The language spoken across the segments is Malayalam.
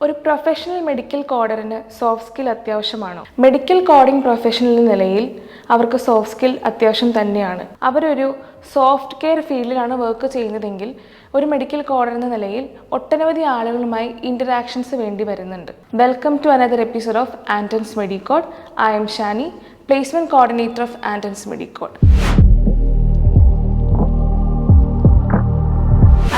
ഒരു പ്രൊഫഷണൽ മെഡിക്കൽ കോഡറിന് സോഫ്റ്റ് സ്കിൽ അത്യാവശ്യമാണോ? മെഡിക്കൽ കോഡിംഗ് പ്രൊഫഷണൽ നിലയിൽ അവർക്ക് സോഫ്റ്റ് സ്കിൽ അത്യാവശ്യം തന്നെയാണ്. അവരൊരു സോഫ്റ്റ് കെയർ ഫീൽഡിലാണ് വർക്ക് ചെയ്യുന്നതെങ്കിൽ ഒരു മെഡിക്കൽ കോഡർ എന്ന നിലയിൽ ഒട്ടനവധി ആളുകളുമായി ഇന്ററാക്ഷൻസ് വേണ്ടി വരുന്നുണ്ട്. Welcome to another episode of Anton's Medicode. I am Shani, placement coordinator of Anton's Medicode.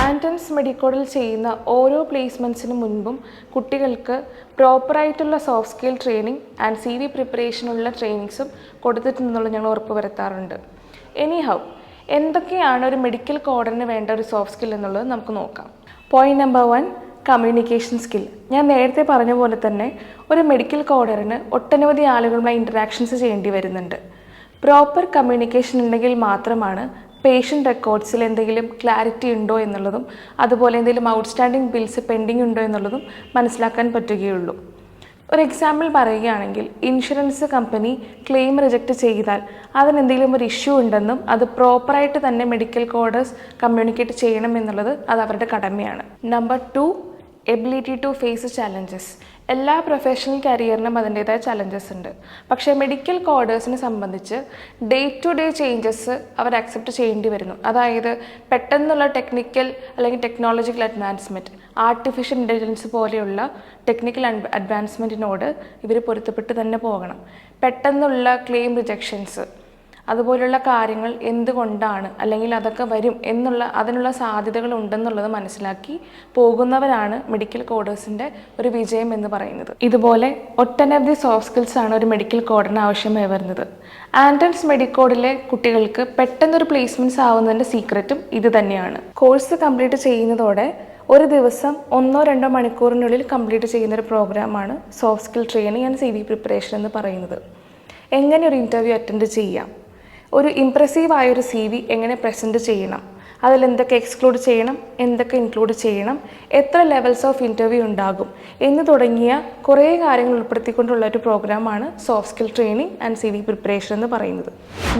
Anton's മെഡിക്കോഡിൽ ചെയ്യുന്ന ഓരോ പ്ലേസ്മെൻറ്റ്സിന് മുൻപും കുട്ടികൾക്ക് പ്രോപ്പറായിട്ടുള്ള soft skill training and CV പ്രിപ്പറേഷനുള്ള ട്രെയിനിങ്സും കൊടുത്തിട്ടുണ്ടെന്നുള്ള ഞങ്ങൾ ഉറപ്പുവരുത്താറുണ്ട്. എനിഹൗ, എന്തൊക്കെയാണ് ഒരു മെഡിക്കൽ കോഡറിന് വേണ്ട ഒരു സോഫ്റ്റ് സ്കിൽ എന്നുള്ളത് നമുക്ക് നോക്കാം. Point number 1, communication skill. ഞാൻ നേരത്തെ പറഞ്ഞ പോലെ തന്നെ ഒരു മെഡിക്കൽ കോഡറിന് ഒട്ടനവധി ആളുകളുമായി ഇൻറ്ററാക്ഷൻസ് ചെയ്യേണ്ടി വരുന്നുണ്ട്. പ്രോപ്പർ കമ്മ്യൂണിക്കേഷൻ ഉണ്ടെങ്കിൽ മാത്രമാണ് പേഷ്യൻ്റ് റെക്കോർഡ്സിൽ എന്തെങ്കിലും ക്ലാരിറ്റി ഉണ്ടോ എന്നുള്ളതും അതുപോലെ എന്തെങ്കിലും ഔട്ട്സ്റ്റാൻഡിങ് ബിൽസ് പെൻഡിങ് ഉണ്ടോ എന്നുള്ളതും മനസ്സിലാക്കാൻ പറ്റുകയുള്ളൂ. ഒരു എക്സാമ്പിൾ പറയുകയാണെങ്കിൽ, ഇൻഷുറൻസ് കമ്പനി ക്ലെയിം റിജക്റ്റ് ചെയ്താൽ അതിനെന്തെങ്കിലും ഒരു ഇഷ്യൂ ഉണ്ടെന്നും അത് പ്രോപ്പറായിട്ട് തന്നെ മെഡിക്കൽ കോഡേഴ്സ് കമ്മ്യൂണിക്കേറ്റ് ചെയ്യണം എന്നുള്ളത് അത് അവരുടെ കടമയാണ്. Number 2, ability to face challenges. എല്ലാ പ്രൊഫഷണൽ കരിയറിനും അതിൻ്റേതായ ചലഞ്ചസ് ഉണ്ട്. പക്ഷേ മെഡിക്കൽ കോഡേഴ്സിനെ സംബന്ധിച്ച് ഡേ ടു ഡേ ചേഞ്ചസ് അവർ അക്സെപ്റ്റ് ചെയ്യേണ്ടി വരുന്നു. അതായത് പെട്ടെന്നുള്ള ടെക്നിക്കൽ അല്ലെങ്കിൽ ടെക്നോളജിക്കൽ അഡ്വാൻസ്മെൻറ്റ്, ആർട്ടിഫിഷ്യൽ ഇൻ്റലിജൻസ് പോലെയുള്ള ടെക്നിക്കൽ അഡ്വാൻസ്മെൻറ്റിനോട് ഇവർ പൊരുത്തപ്പെട്ട് തന്നെ പോകണം. പെട്ടെന്നുള്ള ക്ലെയിം റിജക്ഷൻസ് അതുപോലുള്ള കാര്യങ്ങൾ എന്തുകൊണ്ടാണ് അല്ലെങ്കിൽ അതൊക്കെ വരും അതിനുള്ള സാധ്യതകൾ ഉണ്ടെന്നുള്ളത് മനസ്സിലാക്കി പോകുന്നവരാണ് മെഡിക്കൽ കോഡേഴ്സിൻ്റെ ഒരു വിജയം എന്ന് പറയുന്നത്. ഇതുപോലെ ഒട്ടനവധി സോഫ്റ്റ് സ്കിൽസ് ആണ് ഒരു മെഡിക്കൽ കോഡറിന് ആവശ്യമായി വരുന്നത്. ആന്റൺസ് മെഡിക്കോഡിലെ കുട്ടികൾക്ക് പെട്ടെന്നൊരു പ്ലേസ്മെൻറ്റ്സ് ആവുന്നതിൻ്റെ സീക്രറ്റും ഇത് തന്നെയാണ്. കോഴ്സ് കംപ്ലീറ്റ് ചെയ്യുന്നതോടെ ഒരു ദിവസം 1-2 മണിക്കൂറിനുള്ളിൽ കംപ്ലീറ്റ് ചെയ്യുന്നൊരു പ്രോഗ്രാമാണ് soft skill training and CV preparation എന്ന് പറയുന്നത്. എങ്ങനെ ഒരു ഇൻ്റർവ്യൂ അറ്റൻഡ് ചെയ്യാം, ഒരു ഇംപ്രസീവായൊരു CV എങ്ങനെ പ്രസൻറ്റ് ചെയ്യണം, അതിലെന്തൊക്കെ എക്സ്ക്ലൂഡ് ചെയ്യണം, എന്തൊക്കെ ഇൻക്ലൂഡ് ചെയ്യണം, എത്ര ലെവൽസ് ഓഫ് ഇൻ്റർവ്യൂ ഉണ്ടാകും എന്ന് തുടങ്ങിയ കുറേ കാര്യങ്ങൾ ഉൾപ്പെടുത്തിക്കൊണ്ടുള്ള ഒരു പ്രോഗ്രാമാണ് soft skill training and CV preparation എന്ന് പറയുന്നത്.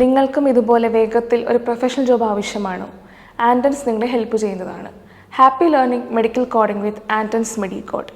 നിങ്ങൾക്കും ഇതുപോലെ വേഗത്തിൽ ഒരു പ്രൊഫഷണൽ ജോബ് ആവശ്യമാണോ? ആന്റൺസ് നിങ്ങളെ ഹെൽപ്പ് ചെയ്യുന്നതാണ്. ഹാപ്പി ലേണിംഗ് മെഡിക്കൽ കോഡിംഗ് വിത്ത് ആന്റൺസ് മെഡിക്കോഡ്.